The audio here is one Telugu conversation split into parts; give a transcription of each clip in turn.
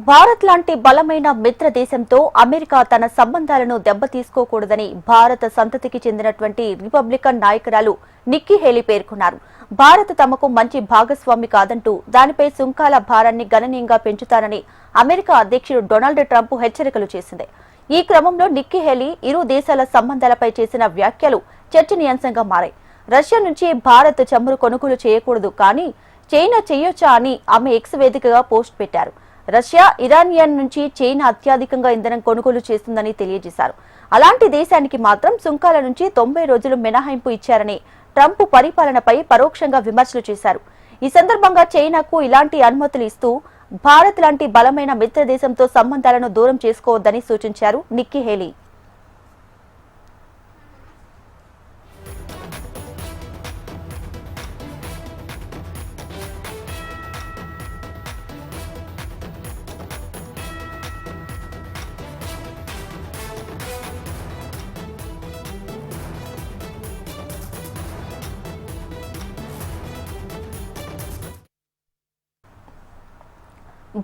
భారత్ లాంటి బలమైన మిత్ర దేశంతో అమెరికా తన సంబంధాలను దెబ్బతీసుకోకూడదని భారత సంతతికి చెందినటువంటి రిపబ్లికన్ నాయకురాలు నిక్కీ హేలీ పేర్కొన్నారు. భారత్ తమకు మంచి భాగస్వామి కాదంటూ దానిపై సుంకాల భారాన్ని గణనీయంగా పెంచుతారని అమెరికా అధ్యక్షుడు డొనాల్డ్ ట్రంప్ హెచ్చరికలు చేసింది. ఈ క్రమంలో నిక్కీ హేలీ ఇరు దేశాల సంబంధాలపై చేసిన వ్యాఖ్యలు చర్చనీయాంశంగా మారాయి. రష్యా నుంచి భారత్ చమురు కొనుగోలు చేయకూడదు, కానీ చైనా చేయొచ్చా అని ఆమె ఎక్స్ వేదికగా పోస్ట్ పెట్టారు. రష్యా, ఇరానియన్ నుంచి చైనా అత్యధికంగా ఇంధనం కొనుగోలు చేస్తుందని తెలియజేశారు. అలాంటి దేశానికి మాత్రం సుంకాల నుంచి 90 రోజులు మినహాయింపు ఇచ్చారని ట్రంప్ పరిపాలనపై పరోక్షంగా విమర్శలు చేశారు. ఈ సందర్భంగా చైనాకు ఇలాంటి అనుమతులు ఇస్తూ భారత్ లాంటి బలమైన మిత్ర దేశంతో సంబంధాలను దూరం చేసుకోవద్దని సూచించారు నిక్కీ హేలీ.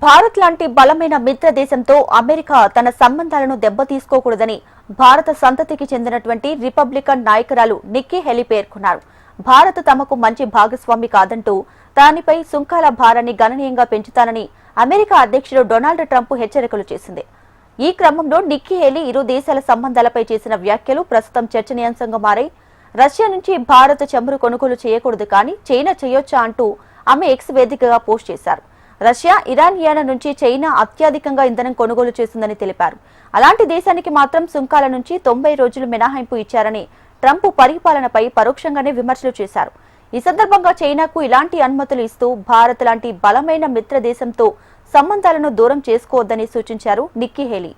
భారత్ లాంటి బలమైన మిత్ర దేశంతో అమెరికా తన సంబంధాలను దెబ్బతీసుకోకూడదని భారత సంతతికి చెందినటువంటి రిపబ్లికన్ నాయకురాలు నిక్కీ హేలీ పేర్కొన్నారు. భారత్ తమకు మంచి భాగస్వామి కాదంటూ దానిపై సుంకాల భారాన్ని గణనీయంగా పెంచుతానని అమెరికా అధ్యక్షుడు డొనాల్డ్ ట్రంప్ హెచ్చరికలు చేసింది. ఈ క్రమంలో నిక్కీ హేలీ ఇరు దేశాల సంబంధాలపై చేసిన వ్యాఖ్యలు ప్రస్తుతం చర్చనీయాంశంగా మారాయి. రష్యా నుంచి భారత్ చమురు కొనుగోలు చేయకూడదు, కానీ చైనా చేయొచ్చా అంటూ ఆమె ఎక్స్ వేదికగా పోస్ట్ చేశారు. రష్యా, ఇరానియన్ నుంచి చైనా అత్యధికంగా ఇంధనం కొనుగోలు చేస్తుందని తెలిపారు. అలాంటి దేశానికి మాత్రం సుంకాల నుంచి 90 రోజులు మినహాయింపు ఇచ్చారని ట్రంప్ పరిపాలనపై పరోక్షంగానే విమర్శలు చేశారు. ఈ సందర్భంగా చైనాకు ఇలాంటి అనుమతులు ఇస్తూ భారత్ లాంటి బలమైన మిత్ర దేశంతో సంబంధాలను దూరం చేసుకోవద్దని సూచించారు నిక్కీ హేలీ.